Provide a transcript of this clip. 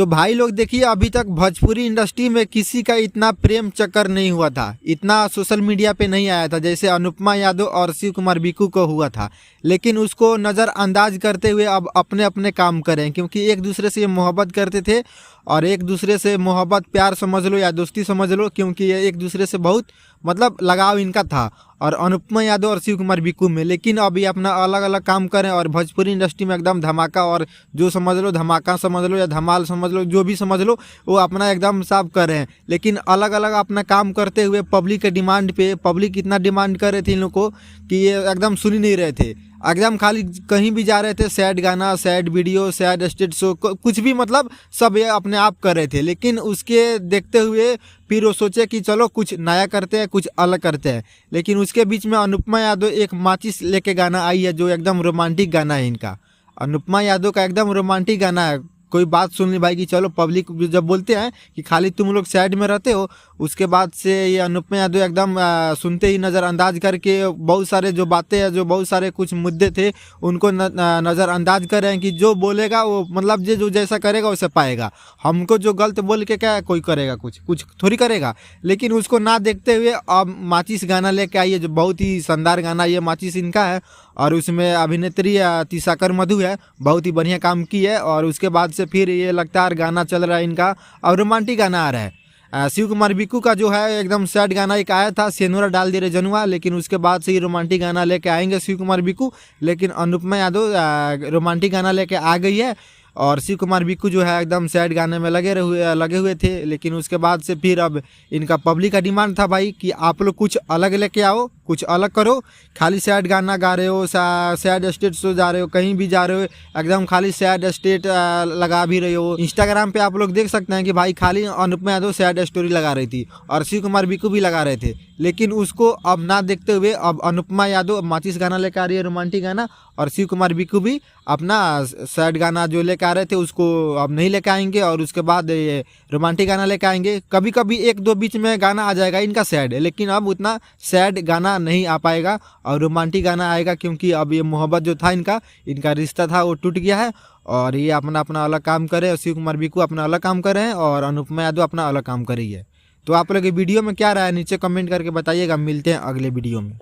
तो भाई लोग देखिए, अभी तक भोजपुरी इंडस्ट्री में किसी का इतना प्रेम चक्कर नहीं हुआ था, इतना सोशल मीडिया पे नहीं आया था जैसे अनुपमा यादव और शिव कुमार बिक्कू को हुआ था। लेकिन उसको नज़रअंदाज करते हुए अब अपने अपने काम करें, क्योंकि एक दूसरे से ये मोहब्बत करते थे और एक दूसरे से मोहब्बत प्यार समझ लो या दोस्ती समझ लो, क्योंकि ये एक दूसरे से बहुत मतलब लगाव इनका था और अनुपमा यादव और शिव कुमार बिक्कू में। लेकिन अभी अपना अलग अलग काम करें और भोजपुरी इंडस्ट्री में एकदम धमाका, और जो समझ लो धमाका समझ लो या धमाल समझ लो, जो भी समझ लो, वो अपना एकदम साफ कर रहे हैं। लेकिन अलग अलग अपना काम करते हुए पब्लिक के डिमांड पे, पब्लिक इतना डिमांड कर रहे थे इन लोग को कि ये एकदम सुन ही नहीं रहे थे। एकदम खाली कहीं भी जा रहे थे सैड गाना, sad video, sad state show, कुछ भी मतलब सब ये अपने आप कर रहे थे। लेकिन उसके देखते हुए फिर वो सोचे कि चलो कुछ नया करते हैं, कुछ अलग करते हैं। लेकिन उसके बीच में अनुपमा यादव एक माचिस लेके गाना आई है, जो एकदम रोमांटिक गाना है इनका। अनुपमा यादव का एकदम रोमांटिक गाना है। कोई बात सुन ली भाई कि चलो, पब्लिक जब बोलते हैं कि खाली तुम लोग साइड में रहते हो, उसके बाद से ये अनुपमा यादव एकदम सुनते ही नज़रअंदाज करके बहुत सारे जो बातें हैं, जो बहुत सारे कुछ मुद्दे थे, उनको नज़रअंदाज कर रहे हैं कि जो बोलेगा वो मतलब जो जैसा करेगा वैसे पाएगा। हमको जो गलत बोल के क्या कोई करेगा, कुछ थोड़ी करेगा। लेकिन उसको ना देखते हुए अब माचिस गाना लेके आई है, जो बहुत ही शानदार गाना ये माचिस इनका है। और उसमें अभिनेत्री तिसाकर मधु है, बहुत ही बढ़िया काम की है। और उसके बाद से फिर ये लगातार गाना चल रहा है इनका, और रोमांटिक गाना आ रहा है। शिव कुमार बिक्कू का जो है एकदम सैड गाना एक आया था, सेनुरा डाल दे रे जनुआ, लेकिन उसके बाद से ही रोमांटिक गाना लेके आएंगे शिव कुमार बिक्कू। लेकिन अनुपमा यादव रोमांटिक गाना लेके आ गई है और शिव कुमार बिक्कू जो है एकदम सैड गाने में लगे हुए थे। लेकिन उसके बाद से फिर अब इनका पब्लिक का डिमांड था भाई कि आप लोग कुछ अलग लेके आओ, कुछ अलग करो। खाली सैड गाना गा रहे हो, सैड स्टेट शो जा रहे हो, कहीं भी जा रहे हो एकदम खाली सैड स्टेट लगा भी रहे हो। इंस्टाग्राम पे आप लोग देख सकते हैं कि भाई खाली अनुपमा यादव सैड स्टोरी लगा रही थी और शिव कुमार बिक्कू भी लगा रहे थे। लेकिन उसको अब ना देखते हुए अब अनुपमा यादव माचिस गाना लेकर आ रही है, रोमांटिक गाना, और शिव कुमार बिक्कू भी अपना सैड गाना जो लेकर आ रहे थे उसको अब नहीं लेकर आएंगे, और उसके बाद ये रोमांटिक गाना लेकर आएंगे। कभी कभी एक दो बीच में गाना आ जाएगा इनका सैड, लेकिन अब उतना सैड गाना नहीं आ पाएगा और रोमांटिक गाना आएगा, क्योंकि अब ये मोहब्बत जो था इनका रिश्ता था वो टूट गया है। और ये अपना अपना अलग काम करे, और शिव कुमार बिक्कू अपना अलग काम कर रहे हैं और अनुपमा यादव अपना अलग काम कर रही है। तो आप लोग वीडियो में क्या राय है नीचे कमेंट करके बताइएगा। मिलते हैं अगले वीडियो में।